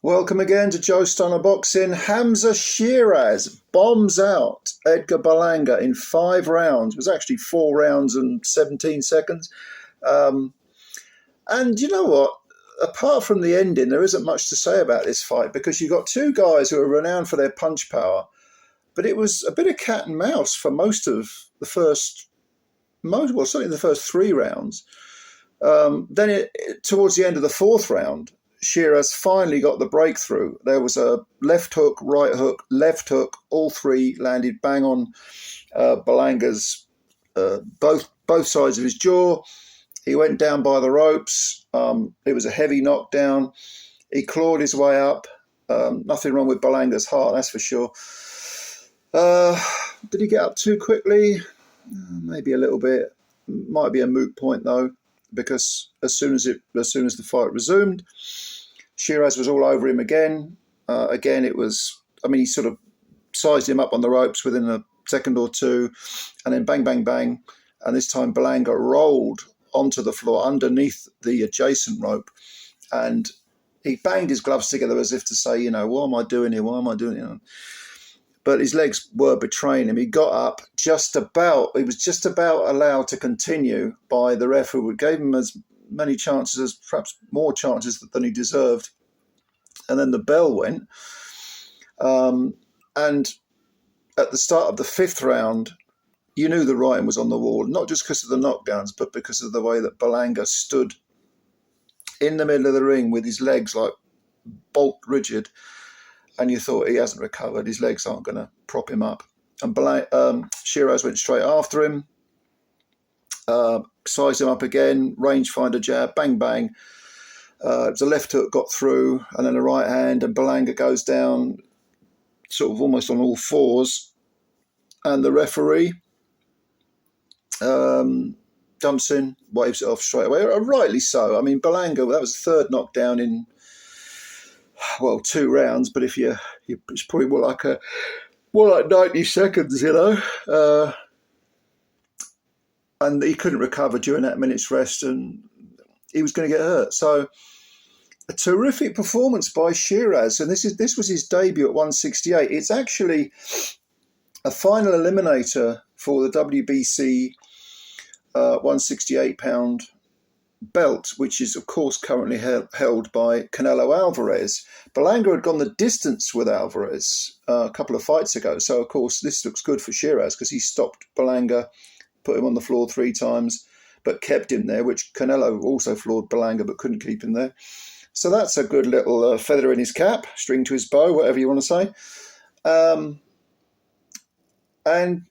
Welcome again to Joe Stunner Boxing. Hamzah Sheeraz bombs out Edgar Berlanga in 5 rounds. It was actually 4 rounds and 17 seconds. And you know what? Apart from the ending, there isn't much to say about this fight because you've got two guys who are renowned for their punch power. But it was a bit of cat and mouse for most of the certainly the first 3 rounds. Then towards the end of the 4th round, Sheeraz finally got the breakthrough. There was a left hook, right hook, left hook. All 3 landed bang on Berlanga's both sides of his jaw. He went down by the ropes. It was a heavy knockdown. He clawed his way up. Nothing wrong with Berlanga's heart, that's for sure. Did he get up too quickly? Maybe a little bit. Might be a moot point though, because as soon as the fight resumed, Sheeraz was all over him again. He sort of sized him up on the ropes within a second or two, and then bang, bang, bang. And this time Berlanga rolled onto the floor underneath the adjacent rope, and he banged his gloves together as if to say, what am I doing here? Why am I doing it? But his legs were betraying him. He got up he was just about allowed to continue by the ref, who gave him as many chances, perhaps more chances than he deserved. And then the bell went. And at the start of the 5th round, you knew the writing was on the wall, not just because of the knockdowns, but because of the way that Berlanga stood in the middle of the ring with his legs like bolt rigid. And you thought, he hasn't recovered, his legs aren't going to prop him up. And Sheeraz went straight after him, sized him up again, rangefinder jab, bang, bang. It was a left hook, got through, and then a right hand, and Berlanga goes down sort of almost on all 4s. And the referee jumps in, waves it off straight away. Rightly so. I mean, Berlanga, that was the 3rd knockdown in 2 rounds, but it's probably more like 90 seconds, and he couldn't recover during that minute's rest, and he was going to get hurt. So a terrific performance by Sheeraz, and this was his debut at 168. It's actually a final eliminator for the WBC 168-pound belt, which is of course currently held by Canelo Alvarez. Berlanga had gone the distance with Alvarez a couple of fights ago, so of course this looks good for Sheeraz because he stopped Berlanga, put him on the floor 3 times, but kept him there, which Canelo also floored Berlanga but couldn't keep him there. So that's a good little feather in his cap, string to his bow, whatever you want to say. And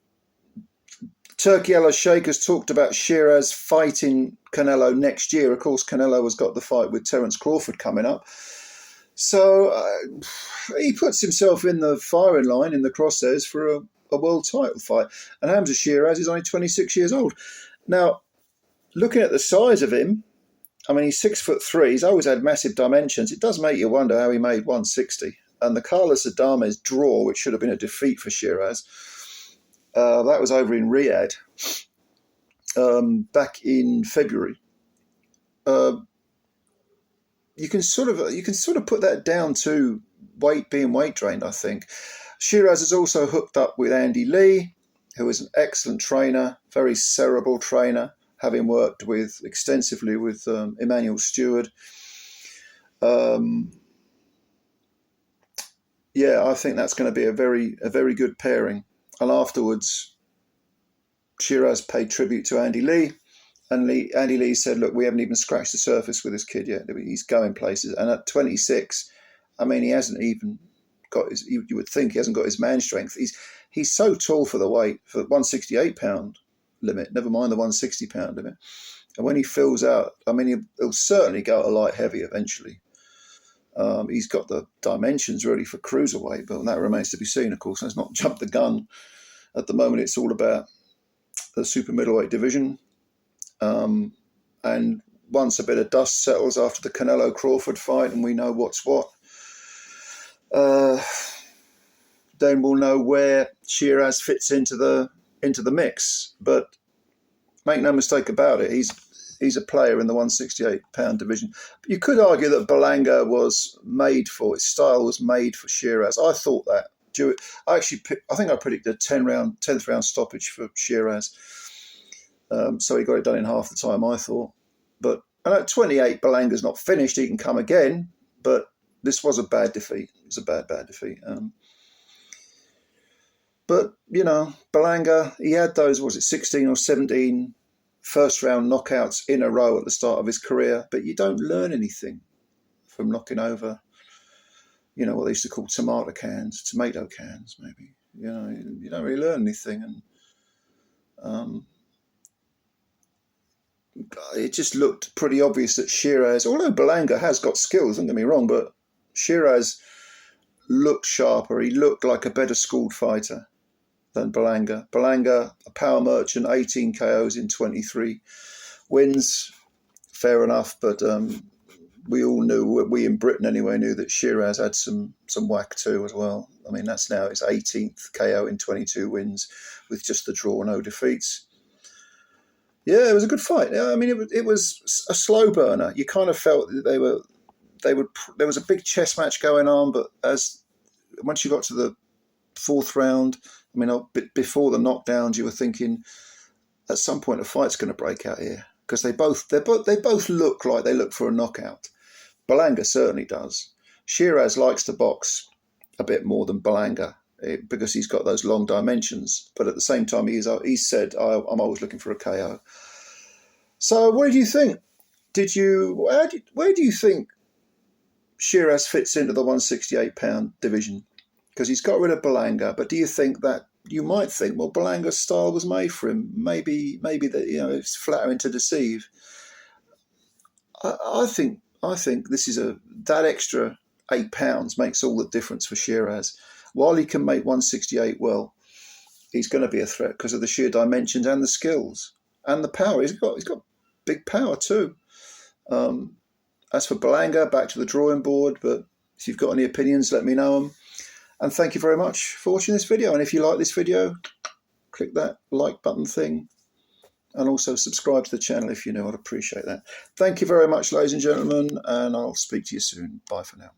Turkey Al Sheikh has talked about Sheeraz fighting Canelo next year. Of course, Canelo has got the fight with Terence Crawford coming up. So he puts himself in the firing line, in the crosshairs for a world title fight. And Hamzah Sheeraz is only 26 years old. Now, looking at the size of him, I mean, he's 6'3". He's always had massive dimensions. It does make you wonder how he made 160. And the Carlos Adames draw, which should have been a defeat for Sheeraz, that was over in Riyadh back in February. You can sort of put that down to being weight drained, I think. Sheeraz has also hooked up with Andy Lee, who is an excellent trainer, very cerebral trainer, having worked extensively with Emmanuel Stewart. I think that's going to be a very good pairing. And afterwards, Sheeraz paid tribute to Andy Lee, and Andy Lee said, look, we haven't even scratched the surface with this kid yet. He's going places. And at 26, I mean, he hasn't even got you would think he hasn't got his man strength. He's so tall for the weight, for the 168-pound limit, never mind the 160-pound limit. And when he fills out, I mean, he'll certainly go to light heavy eventually. He's got the dimensions really for cruiserweight, but that remains to be seen, of course. Let's not jump the gun. At the moment, it's all about the super-middleweight division. And once a bit of dust settles after the Canelo-Crawford fight and we know what's what, then we'll know where Sheeraz fits into the mix. But make no mistake about it, he's he's a player in the 168-pound division. You could argue that Berlanga was made for, his style was made for Sheeraz. I thought that. I think I predicted a 10th round stoppage for Sheeraz. So he got it done in half the time, I thought. But and at 28, Berlanga's not finished. He can come again. But this was a bad defeat. It was a bad defeat. But, you know, Berlanga, he had those, 16 or 17 first-round knockouts in a row at the start of his career. But you don't learn anything from knocking over, you know, what they used to call tomato cans, maybe. You know, you don't really learn anything. And it just looked pretty obvious that Sheeraz, although Berlanga has got skills, don't get me wrong, but Sheeraz looked sharper. He looked like a better schooled fighter than Berlanga. Berlanga, a power merchant, 18 KOs in 23 wins. Fair enough, but we all knew, we in Britain anyway, knew that Sheeraz had some whack too as well. I mean, that's now his 18th KO in 22 wins with just the draw, no defeats. Yeah, it was a good fight. Yeah, I mean, it was a slow burner. You kind of felt that there was a big chess match going on, but once you got to the fourth round, I mean, before the knockdowns, you were thinking at some point a fight's going to break out here, because they both look like they look for a knockout. Berlanga certainly does. Sheeraz likes to box a bit more than Berlanga because he's got those long dimensions, but at the same time he said, I'm always looking for a KO. So what did you think? Where do you think Sheeraz fits into the 168-pound division? Because he's got rid of Berlanga, but do you think that, you might think, well, Berlanga's style was made for him. Maybe that, you know, it's flattering to deceive. I think this is that extra £8 makes all the difference for Sheeraz. While he can make 168 well, he's going to be a threat because of the sheer dimensions and the skills and the power. He's got big power too. As for Berlanga, back to the drawing board. But if you've got any opinions, let me know them. And thank you very much for watching this video. And if you like this video, click that like button thing. And also subscribe to the channel if you're new. I'd appreciate that. Thank you very much, ladies and gentlemen. And I'll speak to you soon. Bye for now.